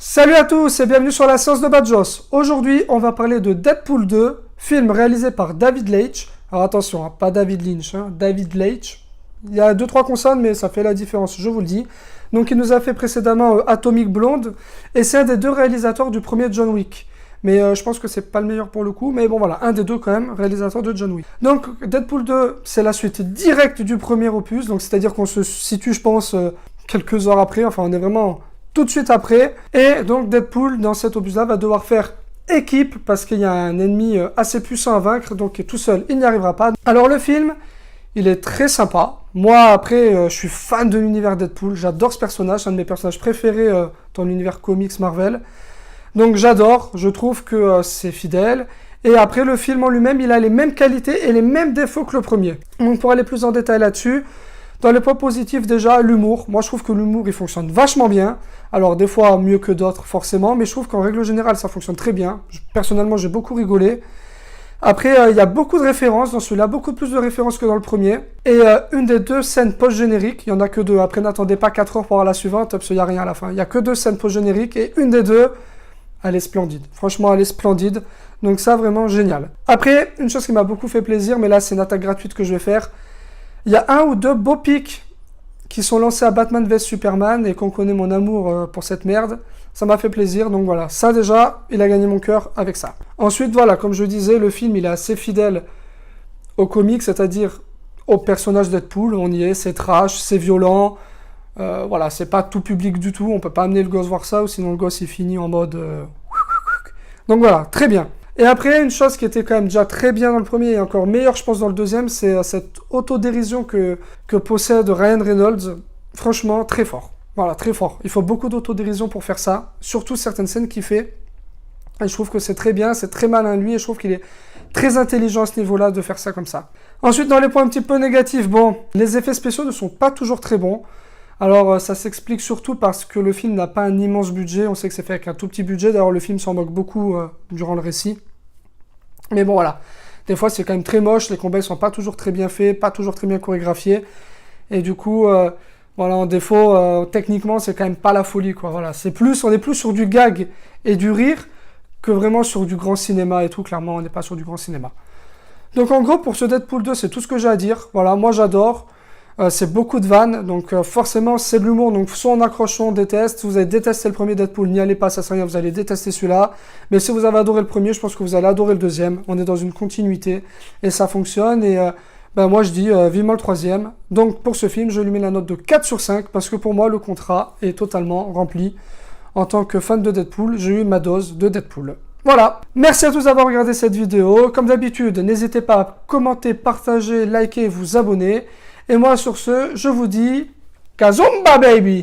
Salut à tous et bienvenue sur la séance de Badjos. Aujourd'hui, on va parler de Deadpool 2, film réalisé par David Leitch. Alors attention, hein, pas David Lynch, hein, David Leitch. Il y a 2-3 consonnes, mais ça fait la différence, je vous le dis. Donc il nous a fait précédemment Atomic Blonde, et c'est un des deux réalisateurs du premier John Wick. Mais je pense que c'est pas le meilleur pour le coup, mais bon voilà, un des deux quand même, réalisateur de John Wick. Donc Deadpool 2, c'est la suite directe du premier opus, donc c'est-à-dire qu'on se situe, je pense, quelques heures après, enfin on est vraiment tout de suite après. Et donc Deadpool, dans cet opus-là, va devoir faire équipe, parce qu'il y a un ennemi assez puissant à vaincre, donc tout seul, il n'y arrivera pas. Alors le film, il est très sympa. Moi, après, je suis fan de l'univers Deadpool, j'adore ce personnage, c'est un de mes personnages préférés dans l'univers comics Marvel. Donc j'adore, je trouve que c'est fidèle. Et après, le film en lui-même, il a les mêmes qualités et les mêmes défauts que le premier. Donc pour aller plus en détail là-dessus, dans les points positifs déjà, l'humour. Moi je trouve que l'humour il fonctionne vachement bien. Alors des fois mieux que d'autres forcément, mais je trouve qu'en règle générale ça fonctionne très bien. Personnellement j'ai beaucoup rigolé. Après il y a beaucoup de références dans celui-là, beaucoup plus de références que dans le premier. Et une des deux scènes post-génériques, il n'y en a que deux, après n'attendez pas 4 heures pour voir la suivante, parce qu'il n'y a rien à la fin. Il n'y a que 2 scènes post-génériques et une des deux, elle est splendide. Franchement elle est splendide, donc ça vraiment génial. Après, une chose qui m'a beaucoup fait plaisir, mais là c'est une attaque gratuite que je vais faire. Il y a 1 ou 2 beaux pics qui sont lancés à Batman vs Superman et qu'on connaît mon amour pour cette merde. Ça m'a fait plaisir, donc voilà. Ça déjà, il a gagné mon cœur avec ça. Ensuite, voilà, comme je disais, le film, il est assez fidèle au comics, c'est-à-dire au personnage Deadpool. On y est, c'est trash, c'est violent. Voilà, c'est pas tout public du tout. On peut pas amener le gosse voir ça, ou sinon le gosse, il finit en mode... Donc voilà, très bien. Et après, une chose qui était quand même déjà très bien dans le premier et encore meilleure, je pense, dans le deuxième, c'est cette autodérision que possède Ryan Reynolds. Franchement, très fort. Voilà, très fort. Il faut beaucoup d'autodérision pour faire ça, surtout certaines scènes qu'il fait. Et je trouve que c'est très bien, c'est très malin lui, et je trouve qu'il est très intelligent à ce niveau-là de faire ça comme ça. Ensuite, dans les points un petit peu négatifs, bon, les effets spéciaux ne sont pas toujours très bons. Alors ça s'explique surtout parce que le film n'a pas un immense budget, on sait que c'est fait avec un tout petit budget, d'ailleurs le film s'en moque beaucoup durant le récit. Mais bon voilà, des fois c'est quand même très moche, les combats ne sont pas toujours très bien faits, pas toujours très bien chorégraphiés, et du coup, voilà, en défaut, techniquement c'est quand même pas la folie quoi, voilà. On est plus sur du gag et du rire que vraiment sur du grand cinéma et tout, clairement on n'est pas sur du grand cinéma. Donc en gros pour ce Deadpool 2 c'est tout ce que j'ai à dire, voilà, moi j'adore. C'est beaucoup de vannes, donc forcément c'est de l'humour, donc soit on accroche, soit on déteste. Si vous avez détesté le premier Deadpool, n'y allez pas, ça sert à rien, vous allez détester celui-là. Mais si vous avez adoré le premier, je pense que vous allez adorer le deuxième. On est dans une continuité, et ça fonctionne, et moi je dis vivement le troisième. Donc pour ce film, je lui mets la note de 4 sur 5, parce que pour moi le contrat est totalement rempli. En tant que fan de Deadpool, j'ai eu ma dose de Deadpool. Voilà, merci à tous d'avoir regardé cette vidéo. Comme d'habitude, n'hésitez pas à commenter, partager, liker, vous abonner. Et moi, sur ce, je vous dis Kazumba, baby!